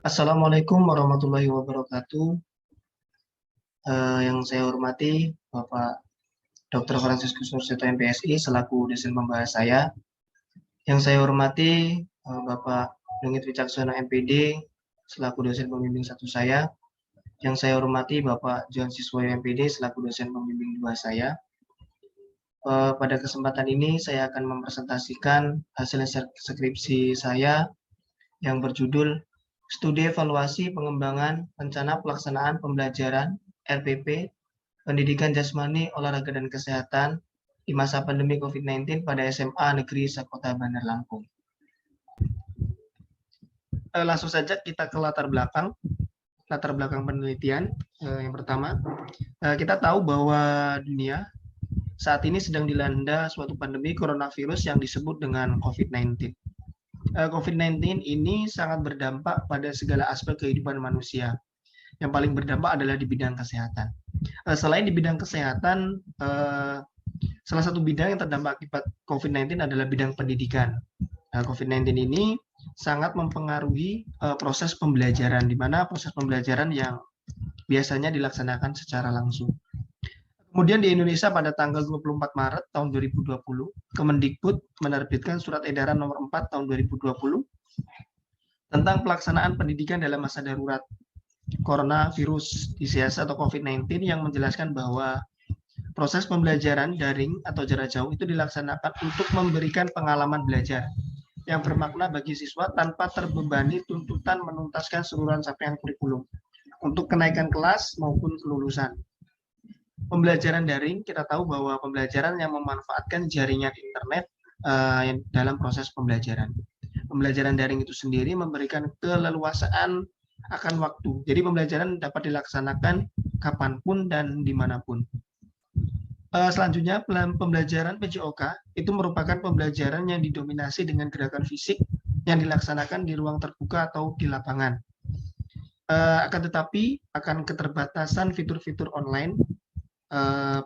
Assalamualaikum warahmatullahi wabarakatuh. Yang saya hormati Bapak Dr. Franciscus Nurseto MPSI selaku dosen pembahas saya. Yang saya hormati Bapak Lengit Wicaksono MPD selaku dosen pembimbing satu saya. Yang saya hormati Bapak John Siswoyo MPD selaku dosen pembimbing dua saya. Pada kesempatan ini saya akan mempresentasikan hasil skripsi saya yang berjudul Studi Evaluasi Pengembangan Rencana Pelaksanaan Pembelajaran RPP Pendidikan Jasmani, Olahraga dan Kesehatan di masa pandemi COVID-19 pada SMA Negeri Sekota Bandar Lampung. Langsung saja kita ke latar belakang penelitian. Yang pertama, kita tahu bahwa dunia saat ini sedang dilanda suatu pandemi coronavirus yang disebut dengan COVID-19. COVID-19 ini sangat berdampak pada segala aspek kehidupan manusia. Yang paling berdampak adalah di bidang kesehatan. Selain di bidang kesehatan, salah satu bidang yang terdampak akibat COVID-19 adalah bidang pendidikan. COVID-19 ini sangat mempengaruhi proses pembelajaran, di mana proses pembelajaran yang biasanya dilaksanakan secara langsung. Kemudian di Indonesia pada tanggal 24 Maret tahun 2020, Kemendikbud menerbitkan Surat Edaran Nomor 4 tahun 2020 tentang pelaksanaan pendidikan dalam masa darurat coronavirus disease atau COVID-19 yang menjelaskan bahwa proses pembelajaran daring atau jarak jauh itu dilaksanakan untuk memberikan pengalaman belajar yang bermakna bagi siswa tanpa terbebani tuntutan menuntaskan seluruh capaian kurikulum untuk kenaikan kelas maupun kelulusan. Pembelajaran daring, kita tahu bahwa pembelajaran yang memanfaatkan jaringan internet dalam proses pembelajaran. Pembelajaran daring itu sendiri memberikan keleluasaan akan waktu. Jadi pembelajaran dapat dilaksanakan kapanpun dan dimanapun. Selanjutnya, pembelajaran PJOK itu merupakan pembelajaran yang didominasi dengan gerakan fisik yang dilaksanakan di ruang terbuka atau di lapangan. Akan tetapi, akan keterbatasan fitur-fitur online,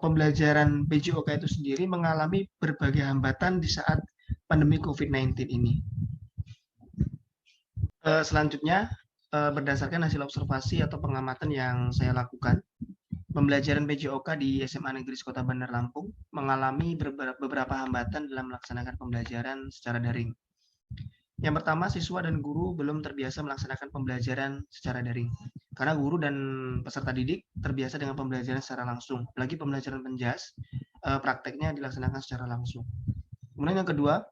pembelajaran PJOK itu sendiri mengalami berbagai hambatan di saat pandemi COVID-19 ini. Selanjutnya, berdasarkan hasil observasi atau pengamatan yang saya lakukan, pembelajaran PJOK di SMA Negeri Sekota Bandar Lampung mengalami beberapa hambatan dalam melaksanakan pembelajaran secara daring. Yang pertama, siswa dan guru belum terbiasa melaksanakan pembelajaran secara daring. Karena guru dan peserta didik terbiasa dengan pembelajaran secara langsung. Apalagi pembelajaran penjas, prakteknya dilaksanakan secara langsung. Kemudian yang kedua,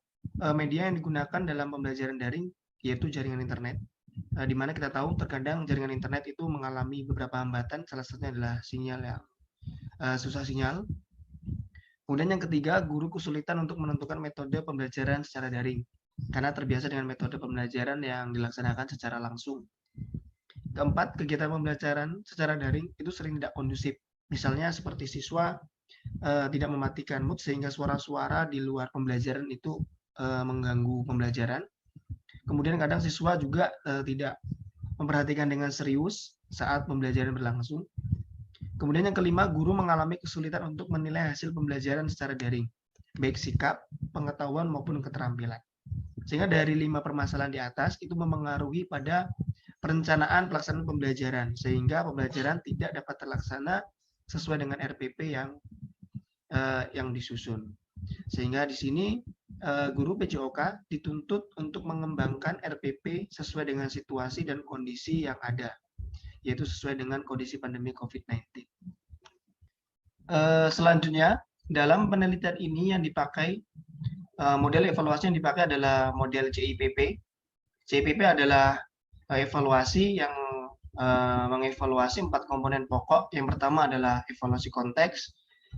media yang digunakan dalam pembelajaran daring yaitu jaringan internet. Di mana kita tahu terkadang jaringan internet itu mengalami beberapa hambatan, salah satunya adalah sinyal yang susah sinyal. Kemudian yang ketiga, guru kesulitan untuk menentukan metode pembelajaran secara daring karena terbiasa dengan metode pembelajaran yang dilaksanakan secara langsung. Keempat, kegiatan pembelajaran secara daring itu sering tidak kondusif. Misalnya seperti siswa tidak mematikan mood sehingga suara-suara di luar pembelajaran itu mengganggu pembelajaran. Kemudian kadang siswa juga tidak memperhatikan dengan serius saat pembelajaran berlangsung. Kemudian yang kelima, guru mengalami kesulitan untuk menilai hasil pembelajaran secara daring, baik sikap, pengetahuan maupun keterampilan. Sehingga dari 5 permasalahan di atas itu memengaruhi pada perencanaan pelaksanaan pembelajaran, sehingga pembelajaran tidak dapat terlaksana sesuai dengan RPP yang disusun. Sehingga di sini guru PJOK dituntut untuk mengembangkan RPP sesuai dengan situasi dan kondisi yang ada, yaitu sesuai dengan kondisi pandemi COVID-19. Selanjutnya, dalam penelitian ini yang dipakai, model evaluasi yang dipakai adalah model CIPP. CIPP adalah evaluasi yang mengevaluasi 4 komponen pokok. Yang pertama adalah evaluasi konteks,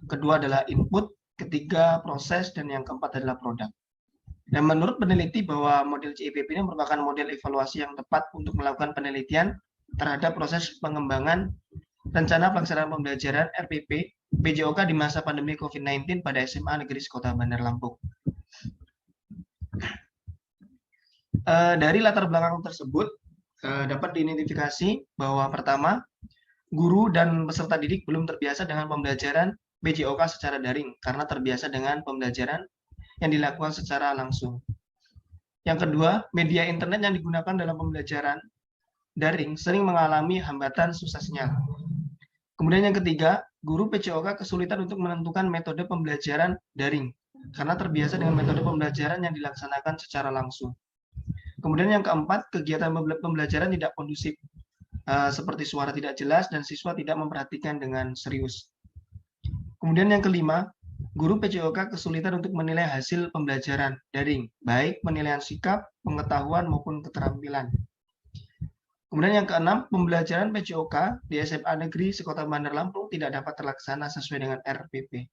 kedua adalah input, ketiga proses, dan yang keempat adalah produk. Dan menurut peneliti bahwa model CIPP ini merupakan model evaluasi yang tepat untuk melakukan penelitian terhadap proses pengembangan rencana pelaksanaan pembelajaran RPP PJOK di masa pandemi COVID-19 pada SMA Negeri Sekota Bandar Lampung. Dari latar belakang tersebut dapat diidentifikasi bahwa pertama, guru dan peserta didik belum terbiasa dengan pembelajaran PJOK secara daring karena terbiasa dengan pembelajaran yang dilakukan secara langsung. Yang kedua, media internet yang digunakan dalam pembelajaran daring sering mengalami hambatan susah sinyal. Kemudian yang ketiga, guru PJOK kesulitan untuk menentukan metode pembelajaran daring karena terbiasa dengan metode pembelajaran yang dilaksanakan secara langsung. Kemudian yang keempat, kegiatan pembelajaran tidak kondusif, seperti suara tidak jelas dan siswa tidak memperhatikan dengan serius. Kemudian yang kelima, guru PJOK kesulitan untuk menilai hasil pembelajaran daring, baik penilaian sikap, pengetahuan, maupun keterampilan. Kemudian yang keenam, pembelajaran PJOK di SMA Negeri Sekota Bandar Lampung tidak dapat terlaksana sesuai dengan RPP.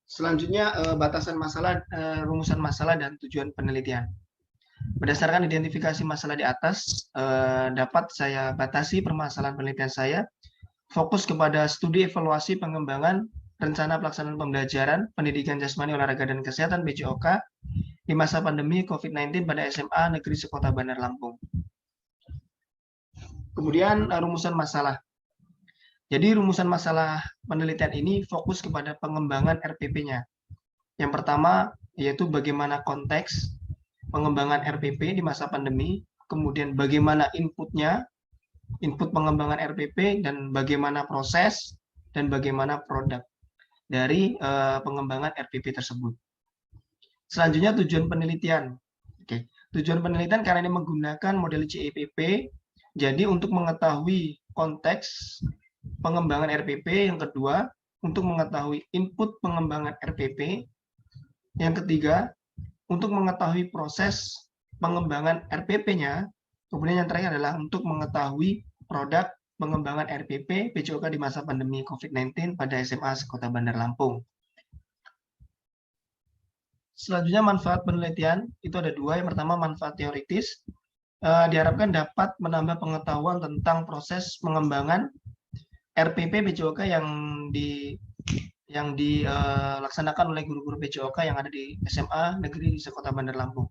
Selanjutnya, batasan masalah, rumusan masalah, dan tujuan penelitian. Berdasarkan identifikasi masalah di atas, dapat saya batasi permasalahan penelitian saya, fokus kepada studi evaluasi pengembangan rencana pelaksanaan pembelajaran, pendidikan jasmani, olahraga, dan kesehatan PJOK di masa pandemi COVID-19 pada SMA Negeri Sekota Bandar Lampung. Kemudian rumusan masalah. Jadi rumusan masalah penelitian ini fokus kepada pengembangan RPP-nya. Yang pertama yaitu bagaimana konteks pengembangan RPP di masa pandemi, kemudian bagaimana inputnya, input pengembangan RPP, dan bagaimana proses dan bagaimana produk dari pengembangan RPP tersebut. Selanjutnya tujuan penelitian. Oke. Tujuan penelitian karena ini menggunakan model CIPP, jadi untuk mengetahui konteks pengembangan RPP, yang kedua untuk mengetahui input pengembangan RPP, yang ketiga untuk mengetahui proses pengembangan RPP-nya, kemudian yang terakhir adalah untuk mengetahui produk pengembangan RPP PJOK di masa pandemi COVID-19 pada SMA Sekota Bandar Lampung. Selanjutnya manfaat penelitian itu ada dua. Yang pertama manfaat teoritis, diharapkan dapat menambah pengetahuan tentang proses pengembangan RPP PJOK yang dilaksanakan oleh guru-guru PJOK yang ada di SMA Negeri Sekota Bandar Lampung.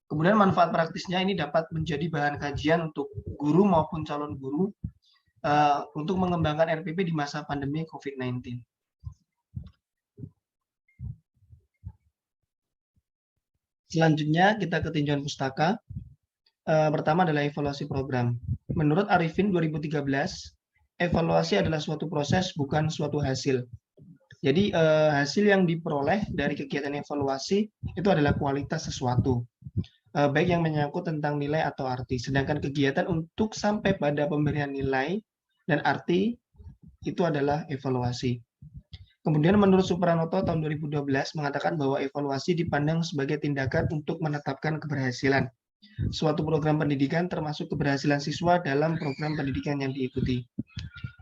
Kemudian manfaat praktisnya ini dapat menjadi bahan kajian untuk guru maupun calon guru untuk mengembangkan RPP di masa pandemi COVID-19. Selanjutnya kita ke tinjauan pustaka. Pertama adalah evaluasi program. Menurut Arifin 2013, evaluasi adalah suatu proses, bukan suatu hasil. Jadi hasil yang diperoleh dari kegiatan evaluasi itu adalah kualitas sesuatu, baik yang menyangkut tentang nilai atau arti. Sedangkan kegiatan untuk sampai pada pemberian nilai dan arti itu adalah evaluasi. Kemudian menurut Supranoto tahun 2012 mengatakan bahwa evaluasi dipandang sebagai tindakan untuk menetapkan keberhasilan suatu program pendidikan termasuk keberhasilan siswa dalam program pendidikan yang diikuti.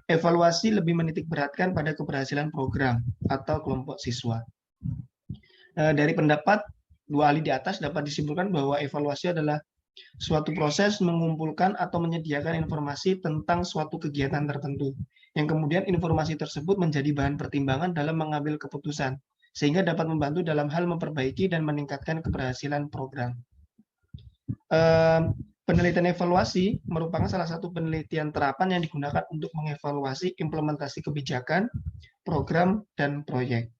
Evaluasi lebih menitik beratkan pada keberhasilan program atau kelompok siswa. Dari pendapat dua ahli di atas dapat disimpulkan bahwa evaluasi adalah suatu proses mengumpulkan atau menyediakan informasi tentang suatu kegiatan tertentu, yang kemudian informasi tersebut menjadi bahan pertimbangan dalam mengambil keputusan, sehingga dapat membantu dalam hal memperbaiki dan meningkatkan keberhasilan program. Penelitian evaluasi merupakan salah satu penelitian terapan yang digunakan untuk mengevaluasi implementasi kebijakan, program, dan proyek.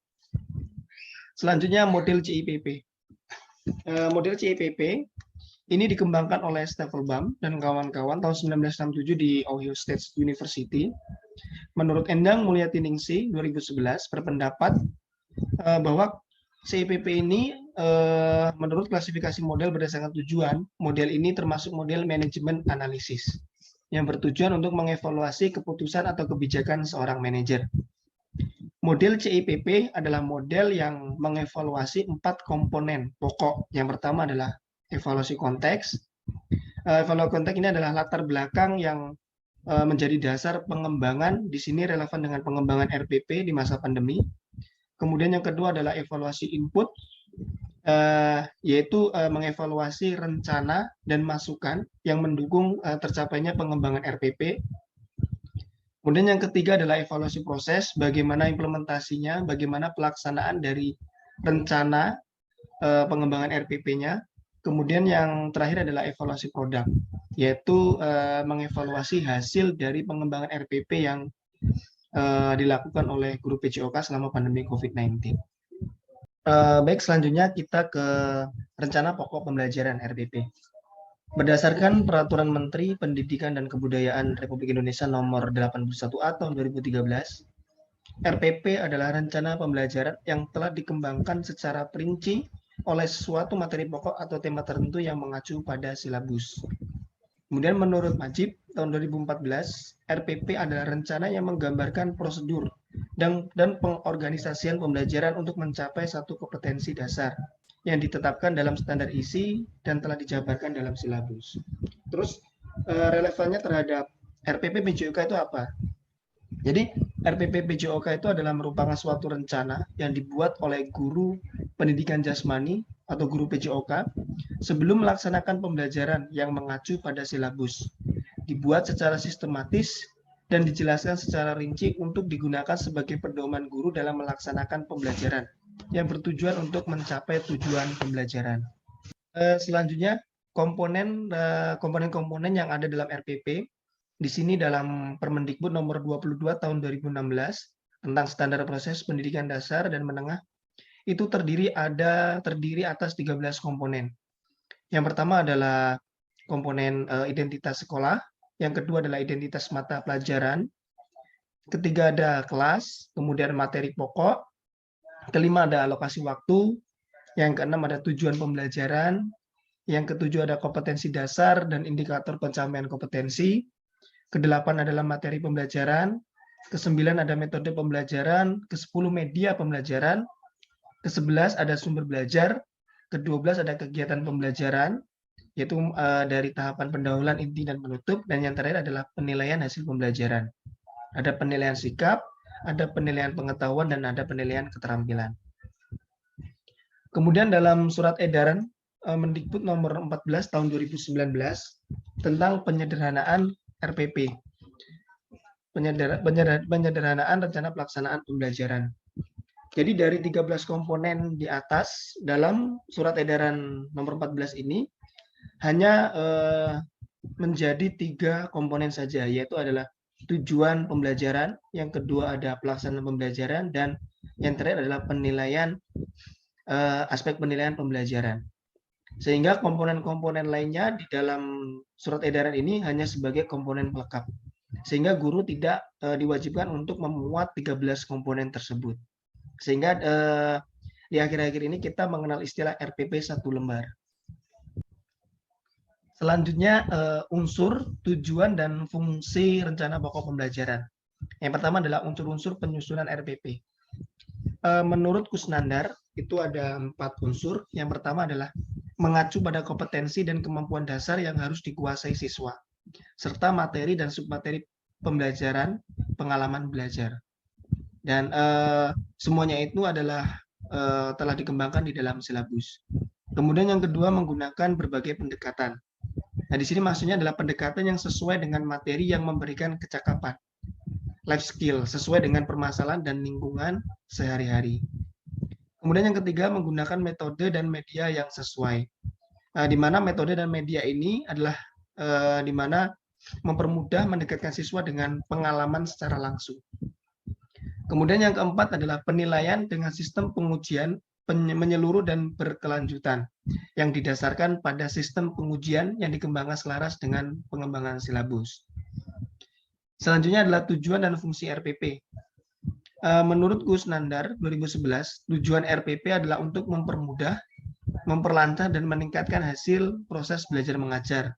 Selanjutnya model CIPP. Model CIPP ini dikembangkan oleh Staffelbaum dan kawan-kawan tahun 1967 di Ohio State University. Menurut Endang Mulyatiningsih 2011 berpendapat bahwa CIPP ini menurut klasifikasi model berdasarkan tujuan, model ini termasuk model manajemen analisis yang bertujuan untuk mengevaluasi keputusan atau kebijakan seorang manajer. Model CIPP adalah model yang mengevaluasi 4 komponen pokok. Yang pertama adalah evaluasi konteks. Evaluasi konteks ini adalah latar belakang yang menjadi dasar pengembangan, di sini relevan dengan pengembangan RPP di masa pandemi. Kemudian yang kedua adalah evaluasi input, yaitu mengevaluasi rencana dan masukan yang mendukung tercapainya pengembangan RPP. Kemudian yang ketiga adalah evaluasi proses, bagaimana implementasinya, bagaimana pelaksanaan dari rencana pengembangan RPP-nya. Kemudian yang terakhir adalah evaluasi produk, yaitu mengevaluasi hasil dari pengembangan RPP yang dilakukan oleh guru PJOK selama pandemi COVID-19. Baik, selanjutnya kita ke Rencana Pokok Pembelajaran (RPP). Berdasarkan Peraturan Menteri Pendidikan dan Kebudayaan Republik Indonesia Nomor 81A Tahun 2013, RPP adalah rencana pembelajaran yang telah dikembangkan secara perinci oleh suatu materi pokok atau tema tertentu yang mengacu pada silabus. Kemudian menurut Majib tahun 2014, RPP adalah rencana yang menggambarkan prosedur dan pengorganisasian pembelajaran untuk mencapai satu kompetensi dasar yang ditetapkan dalam standar isi dan telah dijabarkan dalam silabus. Terus relevannya terhadap RPP PJOK itu apa? Jadi RPP PJOK itu adalah merupakan suatu rencana yang dibuat oleh guru pendidikan jasmani atau guru PJOK sebelum melaksanakan pembelajaran yang mengacu pada silabus. Dibuat secara sistematis dan dijelaskan secara rinci untuk digunakan sebagai pedoman guru dalam melaksanakan pembelajaran yang bertujuan untuk mencapai tujuan pembelajaran. Selanjutnya, komponen-komponen yang ada dalam RPP, di sini dalam Permendikbud nomor 22 tahun 2016 tentang standar proses pendidikan dasar dan menengah, itu terdiri atas 13 komponen. Yang pertama adalah komponen identitas sekolah, yang kedua adalah identitas mata pelajaran, ketiga ada kelas, kemudian materi pokok, kelima ada alokasi waktu, yang keenam ada tujuan pembelajaran, yang ketujuh ada kompetensi dasar dan indikator pencapaian kompetensi, kedelapan adalah materi pembelajaran, kesembilan ada metode pembelajaran, kesepuluh media pembelajaran, ke-11 ada sumber belajar, ke-12 ada kegiatan pembelajaran, yaitu dari tahapan pendahuluan, inti, dan penutup, dan yang terakhir adalah penilaian hasil pembelajaran. Ada penilaian sikap, ada penilaian pengetahuan, dan ada penilaian keterampilan. Kemudian dalam surat edaran Mendikbud nomor 14 tahun 2019 tentang penyederhanaan RPP, penyederhanaan rencana pelaksanaan pembelajaran. Jadi dari 13 komponen di atas dalam surat edaran nomor 14 ini hanya menjadi 3 komponen saja, yaitu adalah tujuan pembelajaran, yang kedua ada pelaksanaan pembelajaran, dan yang terakhir adalah penilaian aspek penilaian pembelajaran. Sehingga komponen-komponen lainnya di dalam surat edaran ini hanya sebagai komponen pelengkap. Sehingga guru tidak diwajibkan untuk memuat 13 komponen tersebut. Sehingga di akhir-akhir ini kita mengenal istilah RPP 1 lembar. Selanjutnya unsur, tujuan, dan fungsi rencana pokok pembelajaran. Yang pertama adalah unsur-unsur penyusunan RPP. Menurut Kusnandar itu ada 4 unsur. Yang pertama adalah mengacu pada kompetensi dan kemampuan dasar yang harus dikuasai siswa, serta materi dan submateri pembelajaran, pengalaman belajar. Dan semuanya itu adalah telah dikembangkan di dalam silabus. Kemudian yang kedua menggunakan berbagai pendekatan. Nah, di sini maksudnya adalah pendekatan yang sesuai dengan materi yang memberikan kecakapan, life skill, sesuai dengan permasalahan dan lingkungan sehari-hari. Kemudian yang ketiga menggunakan metode dan media yang sesuai. Di mana metode dan media ini adalah di mana mempermudah mendekatkan siswa dengan pengalaman secara langsung. Kemudian yang keempat adalah penilaian dengan sistem pengujian menyeluruh dan berkelanjutan yang didasarkan pada sistem pengujian yang dikembangkan selaras dengan pengembangan silabus. Selanjutnya adalah tujuan dan fungsi RPP. Menurut Kusnandar 2011, tujuan RPP adalah untuk mempermudah, memperlancar, dan meningkatkan hasil proses belajar mengajar.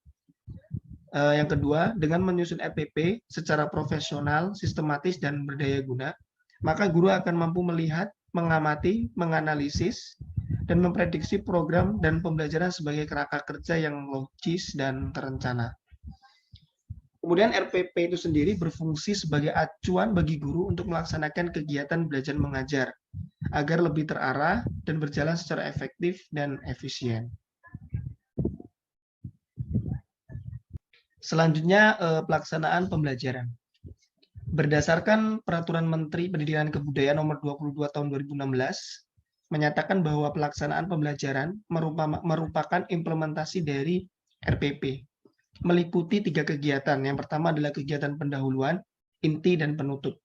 Yang kedua, dengan menyusun RPP secara profesional, sistematis, dan berdaya guna, maka guru akan mampu melihat, mengamati, menganalisis, dan memprediksi program dan pembelajaran sebagai kerangka kerja yang logis dan terencana. Kemudian RPP itu sendiri berfungsi sebagai acuan bagi guru untuk melaksanakan kegiatan belajar mengajar agar lebih terarah dan berjalan secara efektif dan efisien. Selanjutnya pelaksanaan pembelajaran. Berdasarkan Peraturan Menteri Pendidikan dan Kebudayaan Nomor 22 Tahun 2016 menyatakan bahwa pelaksanaan pembelajaran merupakan implementasi dari RPP, meliputi 3 kegiatan. Yang pertama adalah kegiatan pendahuluan, inti, dan penutup.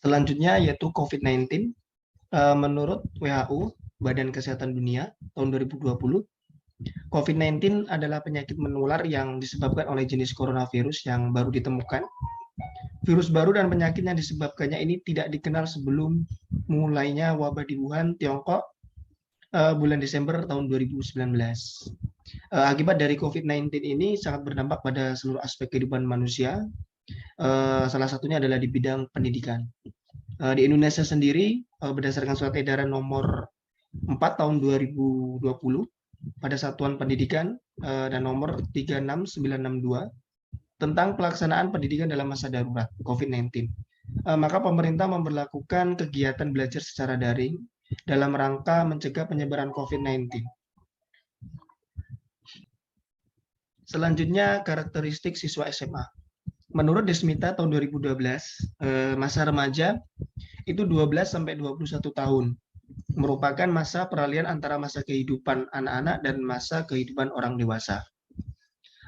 Selanjutnya yaitu COVID-19, Menurut WHO, Badan Kesehatan Dunia, tahun 2020, COVID-19 adalah penyakit menular yang disebabkan oleh jenis coronavirus yang baru ditemukan. Virus baru dan penyakit yang disebabkannya ini tidak dikenal sebelum mulainya wabah di Wuhan, Tiongkok, bulan Desember tahun 2019. Akibat dari COVID-19 ini sangat berdampak pada seluruh aspek kehidupan manusia. Salah satunya adalah di bidang pendidikan. Di Indonesia sendiri, berdasarkan surat edaran nomor 4 tahun 2020 pada Satuan Pendidikan dan nomor 36962 tentang pelaksanaan pendidikan dalam masa darurat COVID-19. Maka pemerintah memberlakukan kegiatan belajar secara daring dalam rangka mencegah penyebaran COVID-19. Selanjutnya, karakteristik siswa SMA. Menurut Desmita tahun 2012, masa remaja itu 12 sampai 21 tahun. Merupakan masa peralihan antara masa kehidupan anak-anak dan masa kehidupan orang dewasa.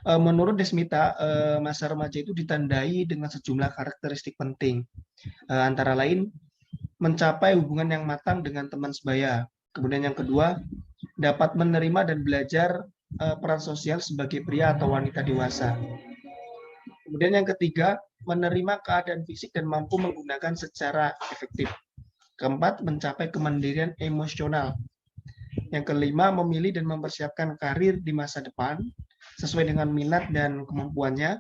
Menurut Desmita, masa remaja itu ditandai dengan sejumlah karakteristik penting. Antara lain, mencapai hubungan yang matang dengan teman sebaya. Kemudian yang kedua, dapat menerima dan belajar peran sosial sebagai pria atau wanita dewasa. Kemudian yang ketiga, menerima keadaan fisik dan mampu menggunakan secara efektif. Keempat, mencapai kemandirian emosional. Yang kelima, memilih dan mempersiapkan karir di masa depan sesuai dengan minat dan kemampuannya.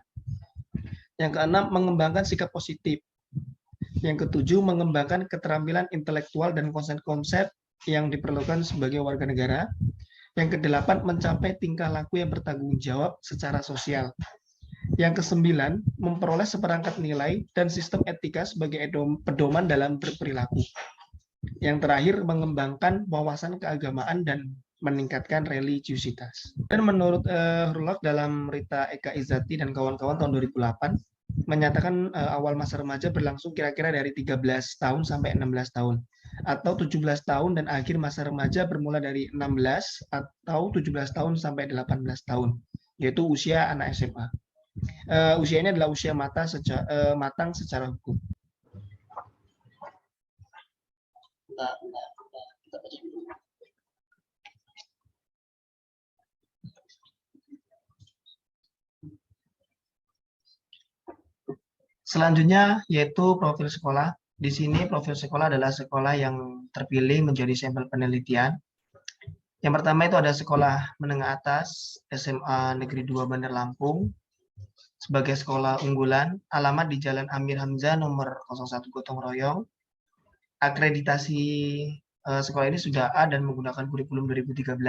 Yang keenam, mengembangkan sikap positif. Yang ketujuh, mengembangkan keterampilan intelektual dan konsep-konsep yang diperlukan sebagai warga negara. Yang kedelapan, mencapai tingkah laku yang bertanggung jawab secara sosial. Yang kesembilan, memperoleh seperangkat nilai dan sistem etika sebagai pedoman dalam berperilaku. Yang terakhir, mengembangkan wawasan keagamaan dan meningkatkan religiusitas. Dan menurut Hurlok dalam Rita Eka Izzati dan kawan-kawan tahun 2008, menyatakan awal masa remaja berlangsung kira-kira dari 13 tahun sampai 16 tahun. Atau 17 tahun dan akhir masa remaja bermula dari 16 atau 17 tahun sampai 18 tahun, yaitu usia anak SMA. Usia ini adalah usia matang secara hukum. Selanjutnya yaitu profil sekolah. Di sini profil sekolah adalah sekolah yang terpilih menjadi sampel penelitian. Yang pertama itu ada sekolah menengah atas SMA Negeri 2 Bandar Lampung sebagai sekolah unggulan, alamat di Jalan Amir Hamzah nomor 01 Gotong Royong. Akreditasi sekolah ini sudah A dan menggunakan kurikulum 2013.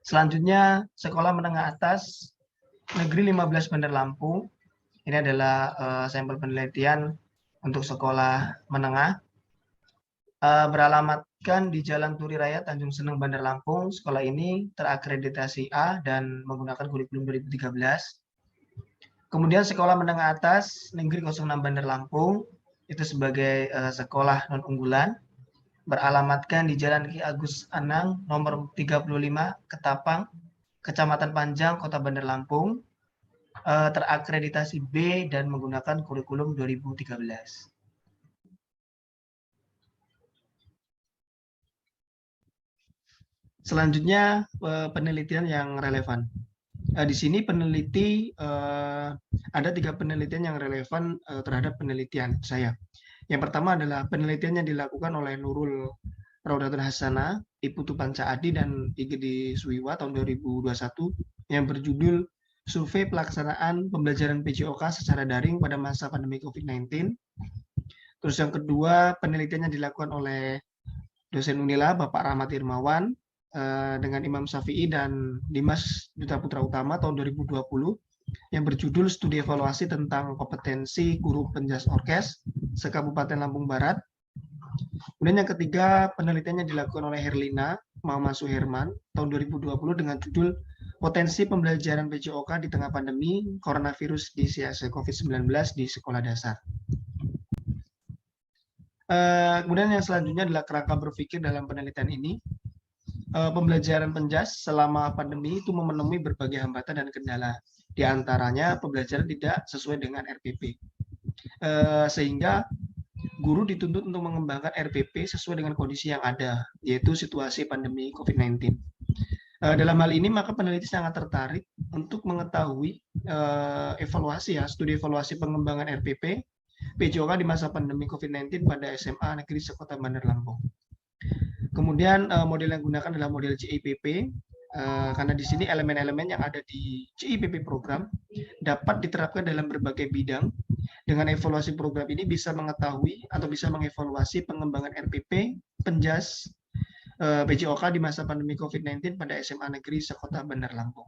Selanjutnya sekolah menengah atas Negeri 15 Bandar Lampung. Ini adalah sampel penelitian untuk sekolah menengah. Beralamatkan di Jalan Turi Raya, Tanjung Seneng, Bandar Lampung. Sekolah ini terakreditasi A dan menggunakan kurikulum 2013. Kemudian sekolah menengah atas Negeri 06 Bandar Lampung, itu sebagai sekolah non-unggulan. Beralamatkan di Jalan Ki Agus Anang, nomor 35, Ketapang, Kecamatan Panjang, Kota Bandar Lampung. Terakreditasi B dan menggunakan kurikulum 2013. Selanjutnya penelitian yang relevan. Di sini peneliti ada 3 penelitian yang relevan terhadap penelitian saya. Yang pertama adalah penelitian yang dilakukan oleh Nurul Raudatun Hasanah, Iputu Panca Adi dan Igede Suwiwa tahun 2021 yang berjudul Survei Pelaksanaan Pembelajaran PJOK secara daring pada masa pandemi COVID-19. Terus yang kedua, penelitian yang dilakukan oleh dosen Unila, Bapak Rahmat Irmawan, dengan Imam Syafi'i dan Dimas Duta Putra Utama tahun 2020 yang berjudul Studi Evaluasi tentang Kompetensi Guru Penjas Orkes se-Kabupaten Lampung Barat. Kemudian yang ketiga, penelitiannya dilakukan oleh Herlina Muhammad Suherman tahun 2020 dengan judul Potensi Pembelajaran PJOK di Tengah Pandemi Coronavirus di COVID-19 di Sekolah Dasar. Kemudian yang selanjutnya adalah kerangka berpikir dalam penelitian ini. Pembelajaran penjas selama pandemi itu memenuhi berbagai hambatan dan kendala. Di antaranya pembelajaran tidak sesuai dengan RPP. Sehingga guru dituntut untuk mengembangkan RPP sesuai dengan kondisi yang ada, yaitu situasi pandemi COVID-19. Dalam hal ini, maka peneliti sangat tertarik untuk mengetahui studi evaluasi pengembangan RPP PJOK di masa pandemi COVID-19 pada SMA Negeri Sekota Bandar Lampung. Kemudian model yang digunakan adalah model JIPP, karena di sini elemen-elemen yang ada di JIPP program dapat diterapkan dalam berbagai bidang. Dengan evaluasi program ini bisa mengetahui atau bisa mengevaluasi pengembangan RPP, penjas, PJOK di masa pandemi COVID-19 pada SMA Negeri Sekota Bandar Lampung.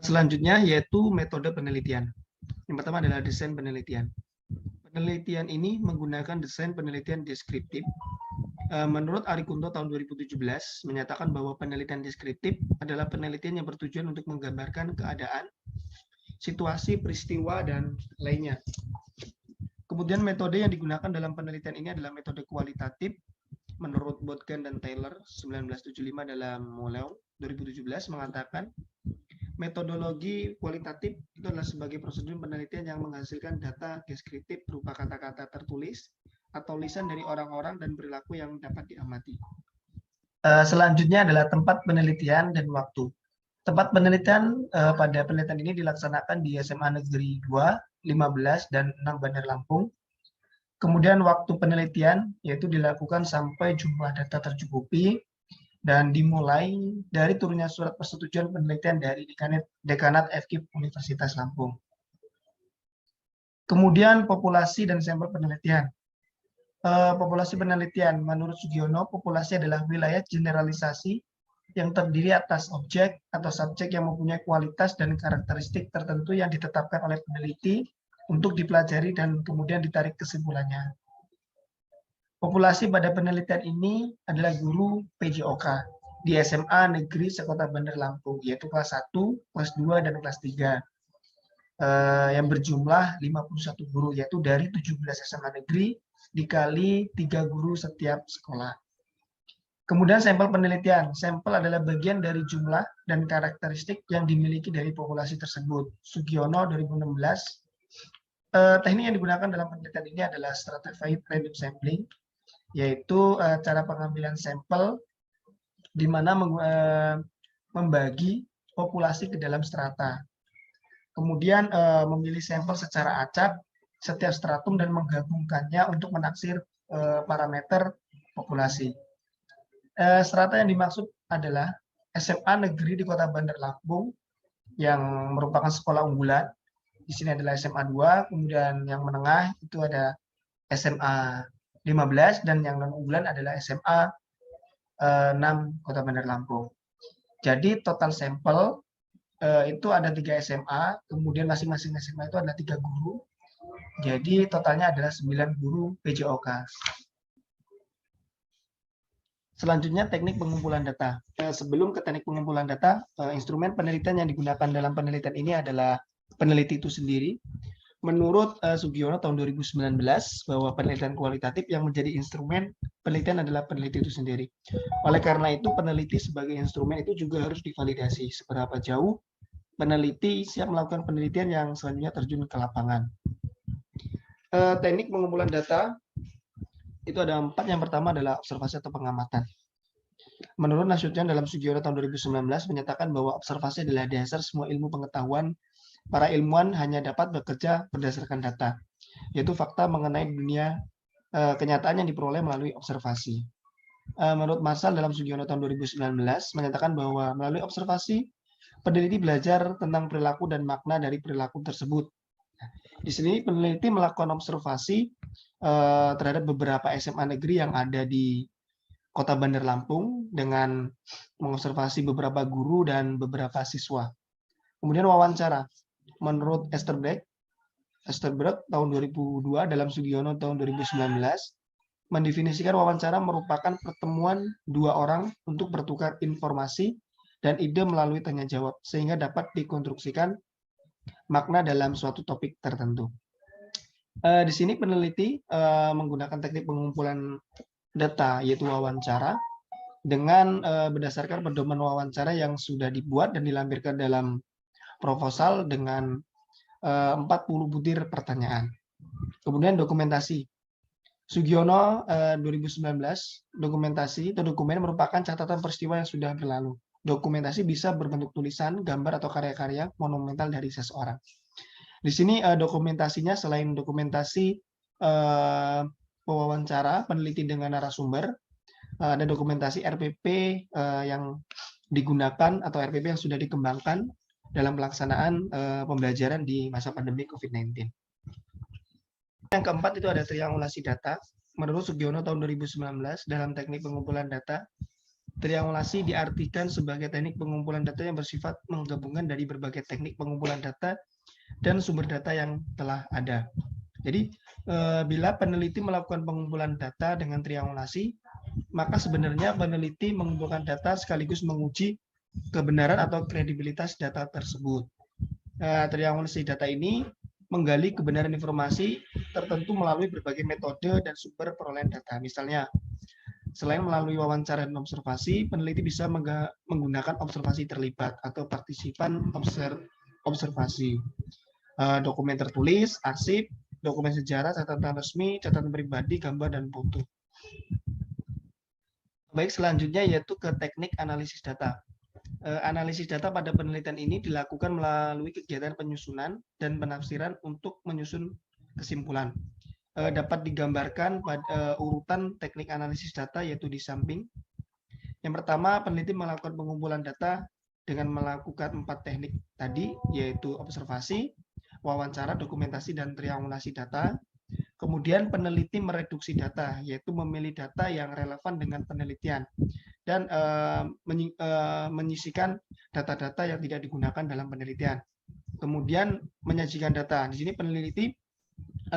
Selanjutnya yaitu metode penelitian. Yang pertama adalah desain penelitian. Penelitian ini menggunakan desain penelitian deskriptif. Menurut Ari Kunto tahun 2017 menyatakan bahwa penelitian deskriptif adalah penelitian yang bertujuan untuk menggambarkan keadaan, situasi, peristiwa, dan lainnya. Kemudian metode yang digunakan dalam penelitian ini adalah metode kualitatif. Menurut Botkin dan Taylor 1975 dalam Moleu 2017 mengatakan metodologi kualitatif itu adalah sebagai prosedur penelitian yang menghasilkan data deskriptif berupa kata-kata tertulis atau lisan dari orang-orang dan perilaku yang dapat diamati. Selanjutnya adalah tempat penelitian dan waktu. Tempat penelitian pada penelitian ini dilaksanakan di SMA Negeri 2, 15, dan 6 Bandar Lampung. Kemudian waktu penelitian yaitu dilakukan sampai jumlah data tercukupi dan dimulai dari turunnya surat persetujuan penelitian dari Dekanat FKIP Universitas Lampung. Kemudian populasi dan sampel penelitian. Populasi penelitian, menurut Sugiono, populasi adalah wilayah generalisasi yang terdiri atas objek atau subjek yang mempunyai kualitas dan karakteristik tertentu yang ditetapkan oleh peneliti untuk dipelajari dan kemudian ditarik kesimpulannya. Populasi pada penelitian ini adalah guru PJOK di SMA Negeri Sekota Bandar Lampung, yaitu kelas 1, kelas 2, dan kelas 3. Yang berjumlah 51 guru, yaitu dari 17 SMA negeri dikali 3 guru setiap sekolah. Kemudian sampel penelitian. Sampel adalah bagian dari jumlah dan karakteristik yang dimiliki dari populasi tersebut. Sugiono 2016. Teknik yang digunakan dalam penelitian ini adalah stratified random sampling, yaitu cara pengambilan sampel di mana membagi populasi ke dalam strata. Kemudian memilih sampel secara acak setiap stratum dan menggabungkannya untuk menaksir parameter populasi. Strata yang dimaksud adalah SMA negeri di Kota Bandar Lampung yang merupakan sekolah unggulan. Di sini adalah SMA 2, kemudian yang menengah itu ada SMA 15 dan yang non unggulan adalah SMA 6 Kota Bandar Lampung. Jadi total sampel itu ada 3 SMA, kemudian masing-masing SMA itu ada 3 guru. Jadi totalnya adalah 9 guru PJOK. Selanjutnya teknik pengumpulan data. Sebelum ke teknik pengumpulan data, instrumen penelitian yang digunakan dalam penelitian ini adalah peneliti itu sendiri. Menurut Sugiono tahun 2019 bahwa penelitian kualitatif yang menjadi instrumen penelitian adalah peneliti itu sendiri. Oleh karena itu peneliti sebagai instrumen itu juga harus divalidasi seberapa jauh peneliti siap melakukan penelitian yang selanjutnya terjun ke lapangan. Teknik pengumpulan data itu ada 4. Yang pertama adalah observasi atau pengamatan. Menurut Nasution dalam Sugiono tahun 2019 menyatakan bahwa observasi adalah dasar semua ilmu pengetahuan. Para ilmuwan hanya dapat bekerja berdasarkan data, yaitu fakta mengenai dunia kenyataan yang diperoleh melalui observasi. Menurut Marsal dalam Sugiono tahun 2019 menyatakan bahwa melalui observasi peneliti belajar tentang perilaku dan makna dari perilaku tersebut. Di sini peneliti melakukan observasi terhadap beberapa SMA negeri yang ada di Kota Bandar Lampung dengan mengobservasi beberapa guru dan beberapa siswa. Kemudian wawancara. Menurut Esterberg tahun 2002 dalam Sugiono tahun 2019 mendefinisikan wawancara merupakan pertemuan 2 orang untuk bertukar informasi dan ide melalui tanya jawab sehingga dapat dikonstruksikan makna dalam suatu topik tertentu. Di sini peneliti menggunakan teknik pengumpulan data yaitu wawancara dengan berdasarkan pedoman wawancara yang sudah dibuat dan dilampirkan dalam proposal dengan 40 butir pertanyaan. Kemudian dokumentasi. Sugiono 2019, dokumentasi atau dokumen merupakan catatan peristiwa yang sudah berlalu. Dokumentasi bisa berbentuk tulisan, gambar, atau karya-karya monumental dari seseorang. Di sini dokumentasinya selain dokumentasi wawancara peneliti dengan narasumber, ada dokumentasi RPP yang digunakan atau RPP yang sudah dikembangkan dalam pelaksanaan pembelajaran di masa pandemi COVID-19. Yang keempat itu ada triangulasi data. Menurut Sugiono tahun 2019 dalam teknik pengumpulan data, triangulasi diartikan sebagai teknik pengumpulan data yang bersifat menggabungkan dari berbagai teknik pengumpulan data dan sumber data yang telah ada. Jadi, bila peneliti melakukan pengumpulan data dengan triangulasi, maka sebenarnya peneliti mengumpulkan data sekaligus menguji kebenaran atau kredibilitas data tersebut. Triangulasi data ini menggali kebenaran informasi tertentu melalui berbagai metode dan sumber perolehan data. Misalnya, selain melalui wawancara dan observasi, peneliti bisa menggunakan observasi terlibat atau partisipan observasi, dokumen tertulis, arsip, dokumen sejarah, catatan resmi, catatan pribadi, gambar, dan foto. Baik, selanjutnya yaitu ke teknik analisis data. Analisis data pada penelitian ini dilakukan melalui kegiatan penyusunan dan penafsiran untuk menyusun kesimpulan. Dapat digambarkan pada urutan teknik analisis data yaitu di samping. Yang pertama, peneliti melakukan pengumpulan data dengan melakukan 4 teknik tadi, yaitu observasi, wawancara, dokumentasi, dan triangulasi data. Kemudian peneliti mereduksi data, yaitu memilih data yang relevan dengan penelitian dan menyisikan data-data yang tidak digunakan dalam penelitian. Kemudian menyajikan data. Di sini peneliti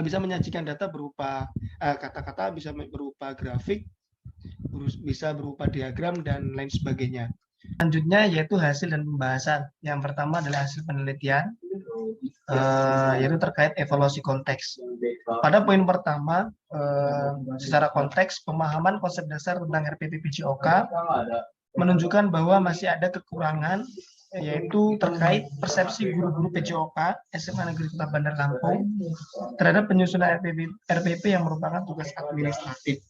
bisa menyajikan data berupa kata-kata, bisa berupa grafik, bisa berupa diagram, dan lain sebagainya. Selanjutnya yaitu hasil dan pembahasan. Yang pertama adalah hasil penelitian, yaitu terkait evaluasi konteks. Pada poin pertama, secara konteks, pemahaman konsep dasar tentang RPP PJOK menunjukkan bahwa masih ada kekurangan, yaitu terkait persepsi guru-guru PJOK SMA Negeri Kota Bandar Lampung terhadap penyusunan RPP yang merupakan tugas administratif.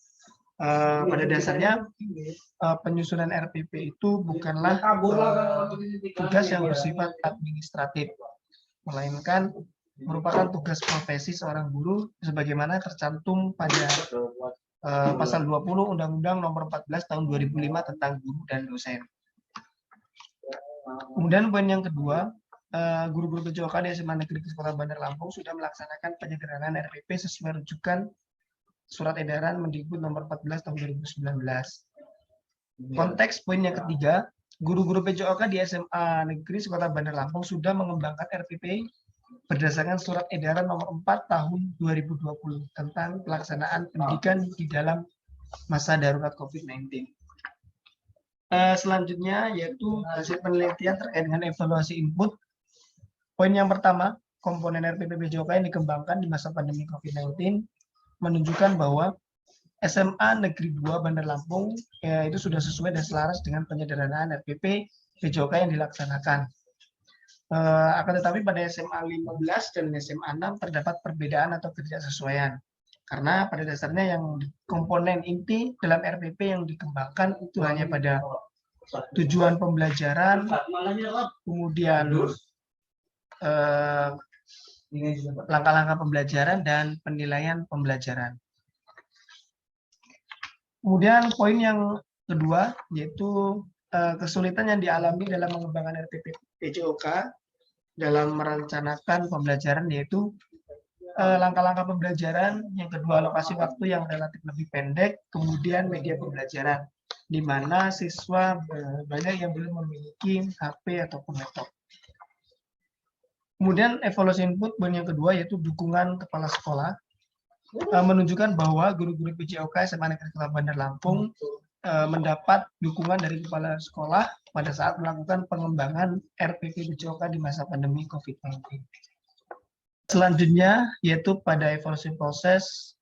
Pada dasarnya penyusunan RPP itu bukanlah tugas yang bersifat administratif, melainkan merupakan tugas profesi seorang guru sebagaimana tercantum pada pasal 20 Undang-Undang Nomor 14 Tahun 2005 tentang guru dan dosen. Kemudian poin yang kedua, guru-guru PJOK di SMA Negeri Kota Bandar Lampung sudah melaksanakan penyederhanaan RPP sesuai rujukan Surat Edaran Mendikbud Nomor 14 Tahun 2019. Konteks poin yang ketiga, guru-guru PJOK di SMA Negeri Kota Bandar Lampung sudah mengembangkan RPP berdasarkan Surat Edaran Nomor 4 Tahun 2020 tentang pelaksanaan pendidikan di dalam masa darurat COVID-19. Selanjutnya yaitu hasil penelitian terkait dengan evaluasi input. Poin yang pertama, komponen RPP PJOK yang dikembangkan di masa pandemi COVID-19 menunjukkan bahwa SMA Negeri 2 Bandar Lampung itu sudah sesuai dan selaras dengan penyederhanaan RPP PJOK yang dilaksanakan. Akan tetapi pada SMA 15 dan SMA 6 terdapat perbedaan atau ketidaksesuaian. Karena pada dasarnya yang komponen inti dalam RPP yang dikembangkan itu hanya pada tujuan pembelajaran, kemudian langkah-langkah pembelajaran dan penilaian pembelajaran. Kemudian poin yang kedua yaitu kesulitan yang dialami dalam mengembangkan RPP PJOK dalam merencanakan pembelajaran yaitu langkah-langkah pembelajaran, yang kedua alokasi waktu yang relatif lebih pendek, kemudian media pembelajaran, di mana siswa banyak yang belum memiliki HP ataupun laptop. Kemudian evaluasi input poin yang kedua yaitu dukungan kepala sekolah, menunjukkan bahwa guru-guru PJOK SMA Negeri Kota Bandar Lampung mendapat dukungan dari kepala sekolah pada saat melakukan pengembangan RPP PJOK di masa pandemi COVID-19. Selanjutnya yaitu pada evaluasi proses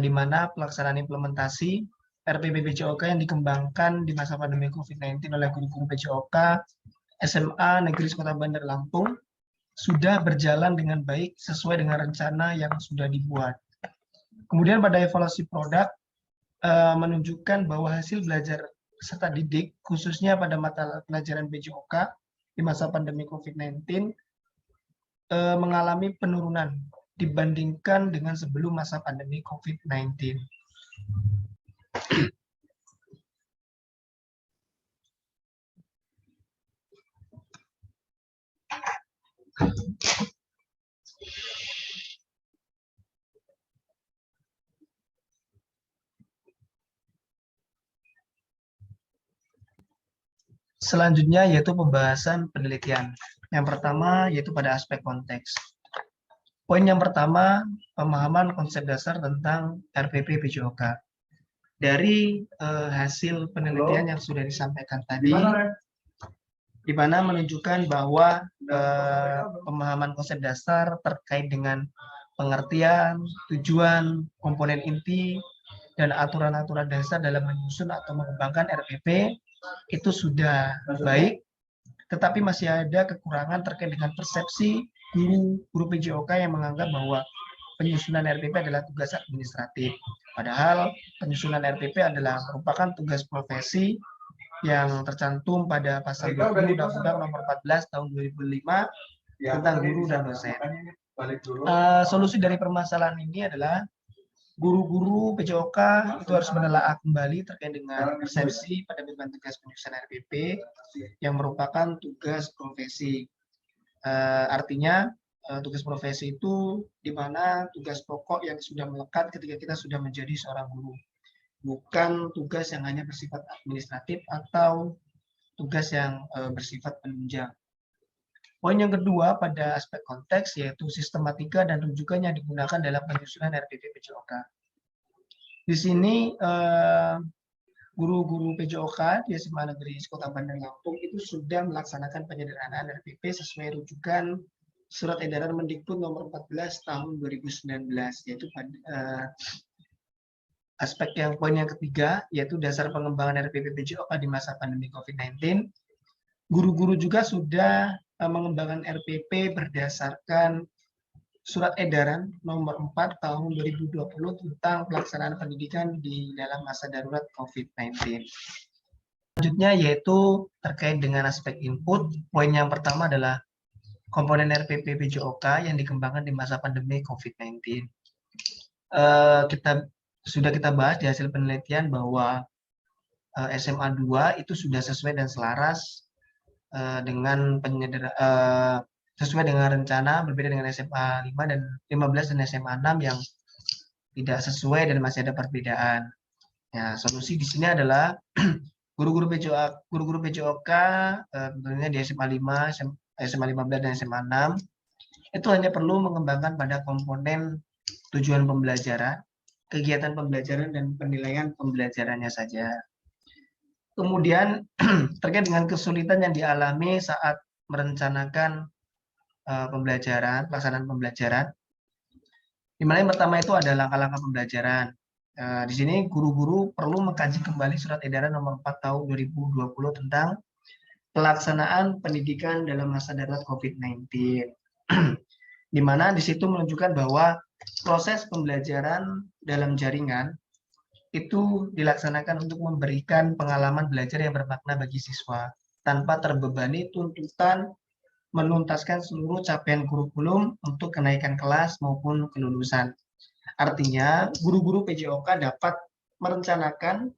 di mana pelaksanaan implementasi RPP PJOK yang dikembangkan di masa pandemi COVID-19 oleh guru-guru PJOK SMA Negeri Kota Bandar Lampung sudah berjalan dengan baik sesuai dengan rencana yang sudah dibuat. Kemudian pada evaluasi produk menunjukkan bahwa hasil belajar peserta didik, khususnya pada mata pelajaran PJOK di masa pandemi COVID-19, mengalami penurunan dibandingkan dengan sebelum masa pandemi COVID-19. Selanjutnya yaitu pembahasan penelitian. Yang pertama yaitu pada aspek konteks. Poin yang pertama, pemahaman konsep dasar tentang RPP PJOK. Dari hasil penelitian yang sudah disampaikan tadi, di mana menunjukkan bahwa pemahaman konsep dasar terkait dengan pengertian, tujuan, komponen inti, dan aturan-aturan dasar dalam menyusun atau mengembangkan RPP itu sudah baik, tetapi masih ada kekurangan terkait dengan persepsi guru PJOK yang menganggap bahwa penyusunan RPP adalah tugas administratif. Padahal penyusunan RPP adalah merupakan tugas profesi yang tercantum pada pasal 20 Undang-Undang Nomor 14 Tahun 2005 tentang guru dan dosen. Solusi dari permasalahan ini adalah guru-guru PJOK itu harus menelaah kembali terkait dengan persepsi pada beban tugas penyusunan RPP yang merupakan tugas profesi. Artinya tugas profesi itu di mana tugas pokok yang sudah melekat ketika kita sudah menjadi seorang guru, bukan tugas yang hanya bersifat administratif atau tugas yang bersifat penunjang. Poin yang kedua pada aspek konteks yaitu sistematika dan rujukan yang digunakan dalam penyusunan RPP PJOK. Di sini guru-guru PJOK di SMA Negeri Kota Bandar Lampung itu sudah melaksanakan penyederhanaan RPP sesuai rujukan Surat Edaran Mendikbud Nomor 14 Tahun 2019, yaitu pada aspek yang poin yang ketiga yaitu dasar pengembangan RPP PJOK di masa pandemi COVID-19. Guru-guru juga sudah mengembangkan RPP berdasarkan Surat Edaran Nomor 4 Tahun 2020 tentang pelaksanaan pendidikan di dalam masa darurat COVID-19. Selanjutnya yaitu terkait dengan aspek input. Poin yang pertama adalah komponen RPP PJOK yang dikembangkan di masa pandemi COVID-19. Sudah kita bahas di hasil penelitian bahwa SMA 2 itu sudah sesuai dan selaras dengan sesuai dengan rencana, berbeda dengan SMA 5 dan 15 dan SMA 6 yang tidak sesuai dan masih ada perbedaan. Ya, solusi di sini adalah guru-guru PJOK tentunya di SMA 5, SMA 15 dan SMA 6 itu hanya perlu mengembangkan pada komponen tujuan pembelajaran, kegiatan pembelajaran dan penilaian pembelajarannya saja. Kemudian terkait dengan kesulitan yang dialami saat merencanakan pelaksanaan pembelajaran. Di mana yang pertama itu ada langkah-langkah pembelajaran. Di sini guru-guru perlu mengkaji kembali Surat Edaran Nomor 4 Tahun 2020 tentang pelaksanaan pendidikan dalam masa darurat COVID-19. Di mana di situ menunjukkan bahwa proses pembelajaran dalam jaringan itu dilaksanakan untuk memberikan pengalaman belajar yang bermakna bagi siswa tanpa terbebani tuntutan menuntaskan seluruh capaian kurikulum untuk kenaikan kelas maupun kelulusan. Artinya, guru-guru PJOK dapat merencanakan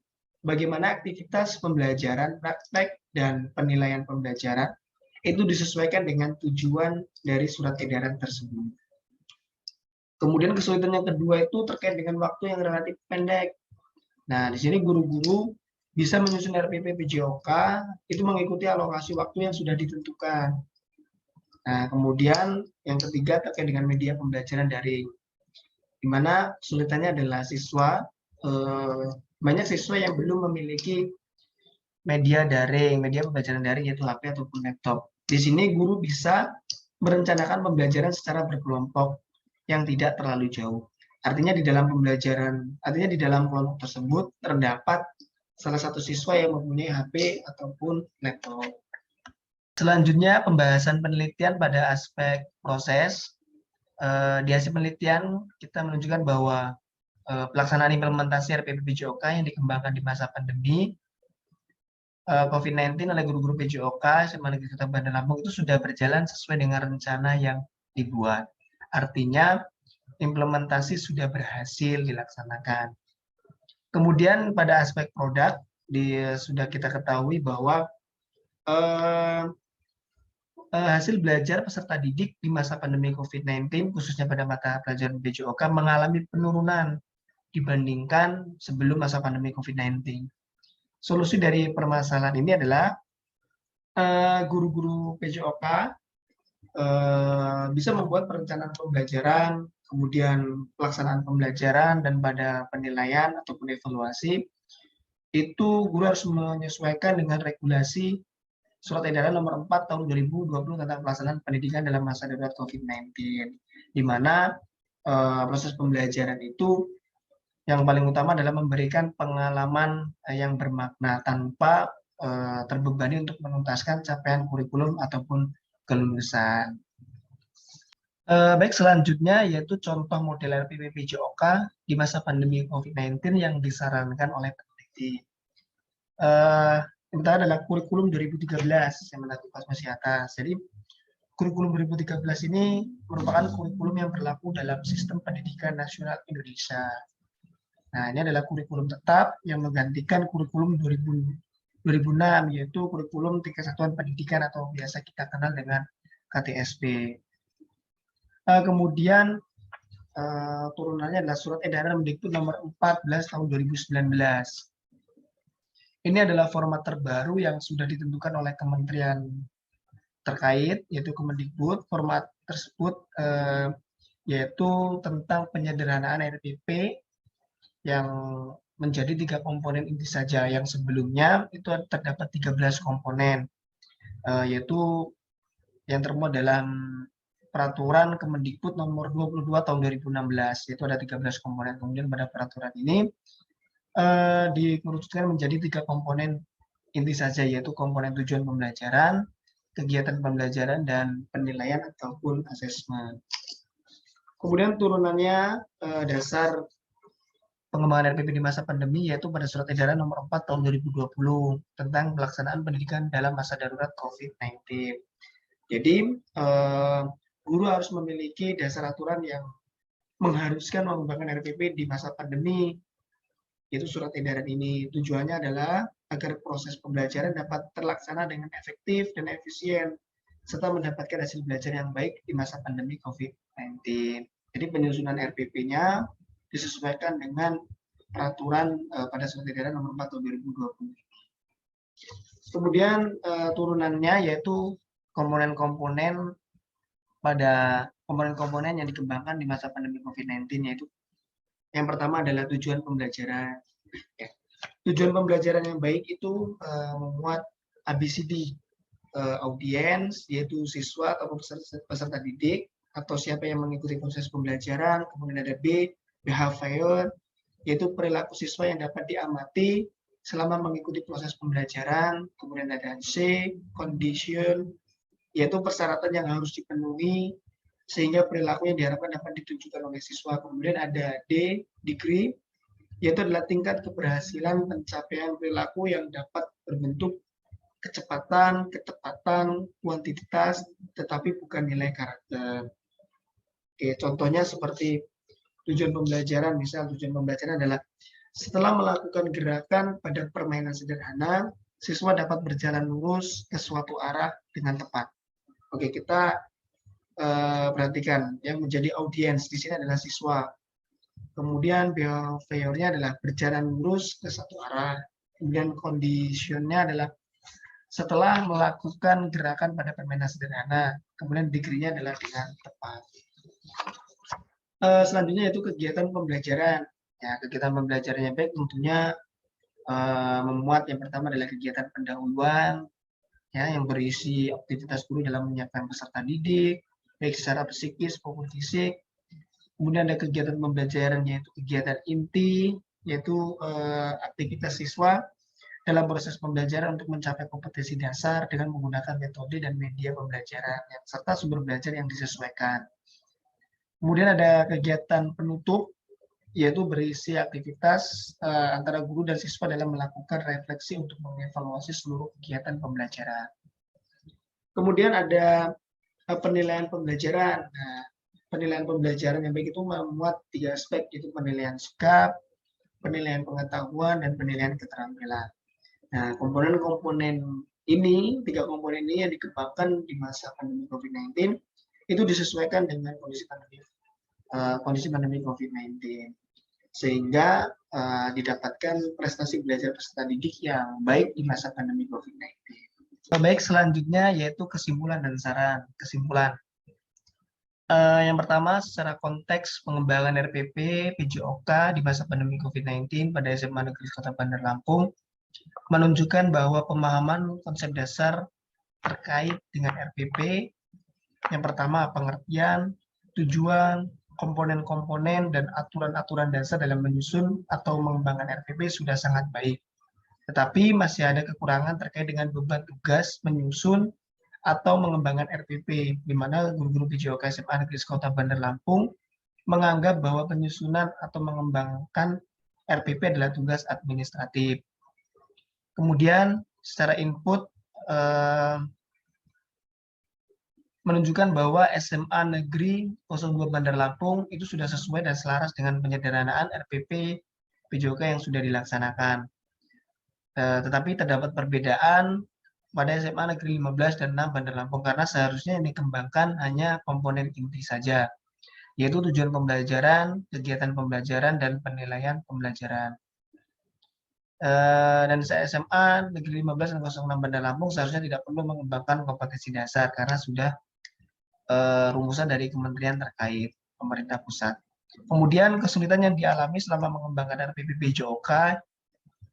bagaimana aktivitas pembelajaran, praktek, dan penilaian pembelajaran itu disesuaikan dengan tujuan dari surat edaran tersebut. Kemudian kesulitan yang kedua itu terkait dengan waktu yang relatif pendek. Nah, di sini guru-guru bisa menyusun RPP PJOK itu mengikuti alokasi waktu yang sudah ditentukan. Nah, kemudian yang ketiga terkait dengan media pembelajaran daring, di mana kesulitannya adalah banyak siswa yang belum memiliki media pembelajaran daring yaitu HP ataupun laptop. Di sini guru bisa merencanakan pembelajaran secara berkelompok yang tidak terlalu jauh. Artinya di dalam kelompok tersebut terdapat salah satu siswa yang mempunyai HP ataupun laptop. Selanjutnya, pembahasan penelitian pada aspek proses. Di hasil penelitian, kita menunjukkan bahwa pelaksanaan implementasi RPP PJOK yang dikembangkan di masa pandemi COVID-19 oleh guru-guru PJOK SMA Negeri Kota Bandar Lampung itu sudah berjalan sesuai dengan rencana yang dibuat. Artinya, implementasi sudah berhasil dilaksanakan. Kemudian pada aspek produk, sudah kita ketahui bahwa hasil belajar peserta didik di masa pandemi COVID-19, khususnya pada mata pelajaran PJOK, mengalami penurunan dibandingkan sebelum masa pandemi COVID-19. Solusi dari permasalahan ini adalah guru-guru PJOK bisa membuat perencanaan pembelajaran, kemudian pelaksanaan pembelajaran, dan pada penilaian ataupun evaluasi, itu guru harus menyesuaikan dengan regulasi Surat Edaran Nomor 4 Tahun 2020 tentang pelaksanaan pendidikan dalam masa darurat COVID-19, di mana proses pembelajaran itu yang paling utama adalah memberikan pengalaman yang bermakna tanpa terbebani untuk menuntaskan capaian kurikulum ataupun kelulusan. Baik, selanjutnya yaitu contoh model RPP PJOK di masa pandemi COVID-19 yang disarankan oleh peneliti. Yang pertama adalah kurikulum 2013 yang menentukan masih atas. Jadi kurikulum 2013 ini merupakan kurikulum yang berlaku dalam sistem pendidikan nasional Indonesia. Nah, ini adalah kurikulum tetap yang menggantikan kurikulum 2006, yaitu kurikulum tingkat satuan pendidikan atau biasa kita kenal dengan KTSP. Kemudian turunannya adalah Surat Edaran Mendikbud Nomor 14 Tahun 2019. Ini adalah format terbaru yang sudah ditentukan oleh kementerian terkait, yaitu Kemendikbud. Format tersebut yaitu tentang penyederhanaan RPP yang menjadi 3 komponen inti saja. Yang sebelumnya itu terdapat 13 komponen, yaitu yang termuat dalam Peraturan Kemendikbud Nomor 22 Tahun 2016, yaitu ada 13 komponen. Kemudian pada peraturan ini dikerucutkan menjadi 3 komponen inti saja, yaitu komponen tujuan pembelajaran, kegiatan pembelajaran, dan penilaian ataupun asesmen. Kemudian turunannya dasar pengembangan RPP di masa pandemi, yaitu pada Surat Edaran Nomor 4 Tahun 2020 tentang pelaksanaan pendidikan dalam masa darurat COVID-19. Jadi, guru harus memiliki dasar aturan yang mengharuskan mengembangkan RPP di masa pandemi, yaitu surat edaran ini. Tujuannya adalah agar proses pembelajaran dapat terlaksana dengan efektif dan efisien, serta mendapatkan hasil belajar yang baik di masa pandemi COVID-19. Jadi penyusunan RPP-nya disesuaikan dengan peraturan pada surat edaran nomor 4 tahun 2020. Kemudian turunannya yaitu komponen-komponen yang dikembangkan di masa pandemi COVID-19, yaitu yang pertama adalah tujuan pembelajaran. Tujuan pembelajaran yang baik itu memuat ABCD, audiens, yaitu siswa atau peserta didik, atau siapa yang mengikuti proses pembelajaran. Kemudian ada B, behavior, yaitu perilaku siswa yang dapat diamati selama mengikuti proses pembelajaran. Kemudian ada C, condition, yaitu persyaratan yang harus dipenuhi sehingga perilaku yang diharapkan dapat ditunjukkan oleh siswa. Kemudian ada D, degree, yaitu adalah tingkat keberhasilan pencapaian perilaku yang dapat berbentuk kecepatan, ketepatan, kuantitas, tetapi bukan nilai karakter. Oke, contohnya seperti tujuan pembelajaran. Misal tujuan pembelajaran adalah setelah melakukan gerakan pada permainan sederhana, siswa dapat berjalan lurus ke suatu arah dengan tepat. Oke, kita perhatikan yang menjadi audiens di sini adalah siswa. Kemudian behaviornya adalah berjalan lurus ke satu arah. Kemudian conditionnya adalah setelah melakukan gerakan pada permainan sederhana. Kemudian degree-nya adalah dengan tepat. Selanjutnya yaitu kegiatan pembelajaran. Ya, kegiatan pembelajarannya baik tentunya memuat yang pertama adalah kegiatan pendahuluan, ya, yang berisi aktivitas guru dalam menyiapkan peserta didik, baik secara psikis maupun fisik. Kemudian ada kegiatan pembelajaran yaitu kegiatan inti, yaitu aktivitas siswa dalam proses pembelajaran untuk mencapai kompetensi dasar dengan menggunakan metode dan media pembelajaran serta sumber belajar yang disesuaikan. Kemudian ada kegiatan penutup, yaitu berisi aktivitas antara guru dan siswa dalam melakukan refleksi untuk mengevaluasi seluruh kegiatan pembelajaran. Kemudian ada penilaian pembelajaran. Nah, penilaian pembelajaran yang baik itu memuat 3 aspek, yaitu penilaian sikap, penilaian pengetahuan, dan penilaian keterampilan. Nah, komponen-komponen ini, 3 komponen ini yang dikembangkan di masa pandemi COVID-19 itu disesuaikan dengan kondisi pandemi COVID-19, sehingga didapatkan prestasi belajar peserta didik yang baik di masa pandemi COVID-19. Baik, selanjutnya yaitu kesimpulan dan saran. Kesimpulan. Yang pertama, secara konteks pengembangan RPP PJOK di masa pandemi COVID-19 pada SMA Negeri Kota Bandar Lampung menunjukkan bahwa pemahaman konsep dasar terkait dengan RPP, yang pertama pengertian, tujuan, komponen-komponen, dan aturan-aturan dasar dalam menyusun atau mengembangkan RPP sudah sangat baik. Tetapi masih ada kekurangan terkait dengan beban tugas menyusun atau mengembangkan RPP, di mana guru-guru PJOK SMA Negeri Kota Bandar Lampung menganggap bahwa penyusunan atau mengembangkan RPP adalah tugas administratif. Kemudian secara input menunjukkan bahwa SMA Negeri 02 Bandar Lampung itu sudah sesuai dan selaras dengan penyederhanaan RPP PJOK yang sudah dilaksanakan. Tetapi terdapat perbedaan pada SMA Negeri 15 dan 6 Bandar Lampung karena seharusnya yang dikembangkan hanya komponen inti saja, yaitu tujuan pembelajaran, kegiatan pembelajaran, dan penilaian pembelajaran. Dan SMA Negeri 15 dan 06 Bandar Lampung seharusnya tidak perlu mengembangkan kompetensi dasar karena sudah rumusan dari kementerian terkait pemerintah pusat. Kemudian kesulitan yang dialami selama mengembangkan RPP PJOK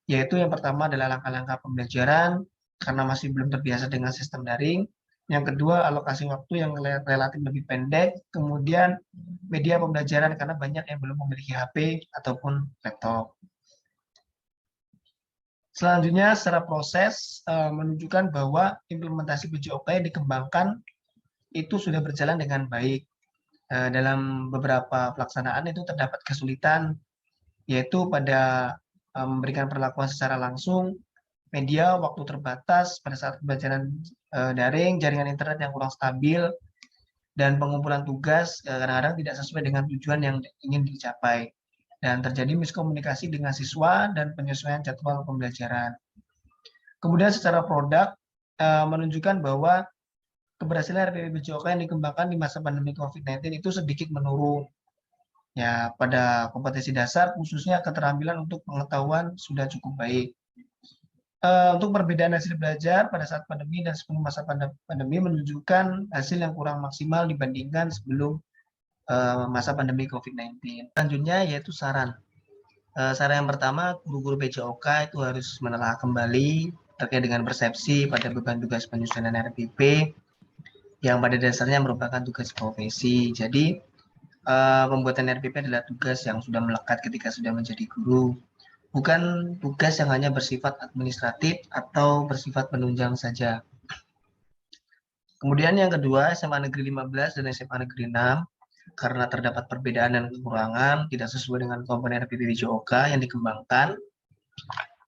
yaitu yang pertama adalah langkah-langkah pembelajaran karena masih belum terbiasa dengan sistem daring. Yang kedua, alokasi waktu yang relatif lebih pendek. Kemudian media pembelajaran karena banyak yang belum memiliki HP ataupun laptop. Selanjutnya, secara proses menunjukkan bahwa implementasi PJOK yang dikembangkan itu sudah berjalan dengan baik. Dalam beberapa pelaksanaan itu terdapat kesulitan, yaitu pada memberikan perlakuan secara langsung, media, waktu terbatas pada saat pembelajaran daring, jaringan internet yang kurang stabil, dan pengumpulan tugas kadang-kadang tidak sesuai dengan tujuan yang ingin dicapai. Dan terjadi miskomunikasi dengan siswa dan penyesuaian jadwal pembelajaran. Kemudian secara produk menunjukkan bahwa keberhasilan RPP PJOK yang dikembangkan di masa pandemi COVID-19 itu sedikit menurun. Ya, pada kompetensi dasar khususnya keterampilan untuk pengetahuan sudah cukup baik. Untuk perbedaan hasil belajar pada saat pandemi dan sebelum masa pandemi menunjukkan hasil yang kurang maksimal dibandingkan sebelum masa pandemi COVID-19. Selanjutnya yaitu saran. Saran yang pertama, guru-guru PJOK itu harus menelaah kembali terkait dengan persepsi pada beban tugas penyusunan RPP yang pada dasarnya merupakan tugas profesi. Jadi, pembuatan RPP adalah tugas yang sudah melekat ketika sudah menjadi guru, bukan tugas yang hanya bersifat administratif atau bersifat penunjang saja. Kemudian yang kedua, SMA Negeri 15 dan SMA Negeri 6, karena terdapat perbedaan dan kekurangan, tidak sesuai dengan komponen RPP PJOK yang dikembangkan,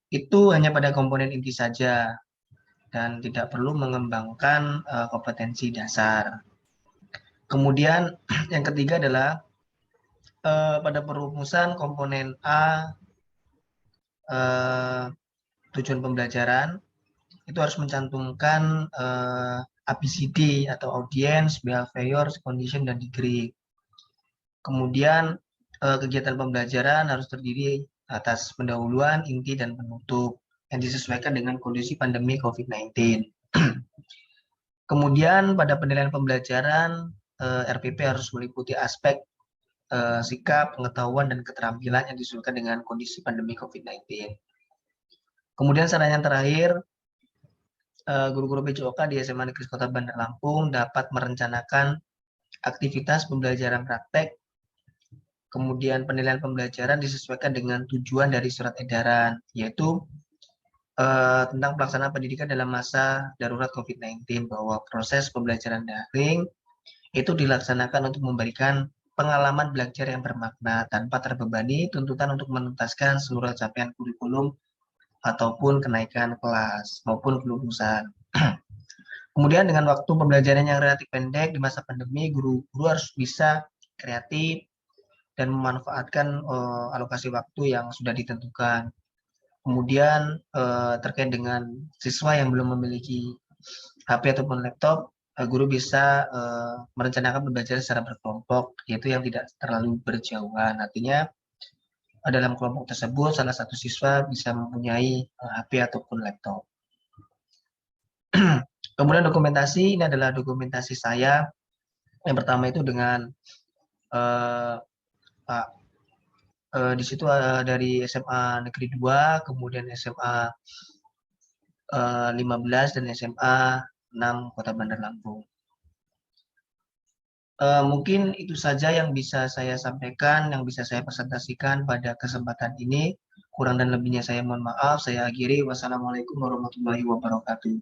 itu hanya pada komponen inti saja, dan tidak perlu mengembangkan kompetensi dasar. Kemudian yang ketiga adalah pada perumusan komponen A, tujuan pembelajaran, itu harus mencantumkan ABCD atau audience, behavior, condition, dan degree. Kemudian kegiatan pembelajaran harus terdiri atas pendahuluan, inti, dan penutup yang disesuaikan dengan kondisi pandemi COVID-19. Kemudian pada penilaian pembelajaran, RPP harus meliputi aspek sikap, pengetahuan, dan keterampilan yang disesuaikan dengan kondisi pandemi COVID-19. Kemudian saran yang terakhir, guru-guru PJOK di SMA Negeri Kota Bandar Lampung dapat merencanakan aktivitas pembelajaran praktek. Kemudian penilaian pembelajaran disesuaikan dengan tujuan dari surat edaran, yaitu tentang pelaksanaan pendidikan dalam masa darurat COVID-19, bahwa proses pembelajaran daring itu dilaksanakan untuk memberikan pengalaman belajar yang bermakna tanpa terbebani tuntutan untuk menuntaskan seluruh capaian kurikulum ataupun kenaikan kelas maupun kelulusan. Kemudian dengan waktu pembelajaran yang relatif pendek di masa pandemi, guru-guru harus bisa kreatif dan memanfaatkan alokasi waktu yang sudah ditentukan. Kemudian terkait dengan siswa yang belum memiliki HP ataupun laptop, guru bisa merencanakan pembelajaran secara berkelompok, yaitu yang tidak terlalu berjauhan. Artinya dalam kelompok tersebut salah satu siswa bisa mempunyai HP ataupun laptop. Kemudian dokumentasi, ini adalah dokumentasi saya. Yang pertama itu dengan Pak, di situ dari SMA Negeri 2, kemudian SMA 15 dan SMA 6 Kota Bandar Lampung. Mungkin itu saja yang bisa saya sampaikan, yang bisa saya presentasikan pada kesempatan ini. Kurang dan lebihnya saya mohon maaf. Saya akhiri. Wassalamualaikum warahmatullahi wabarakatuh.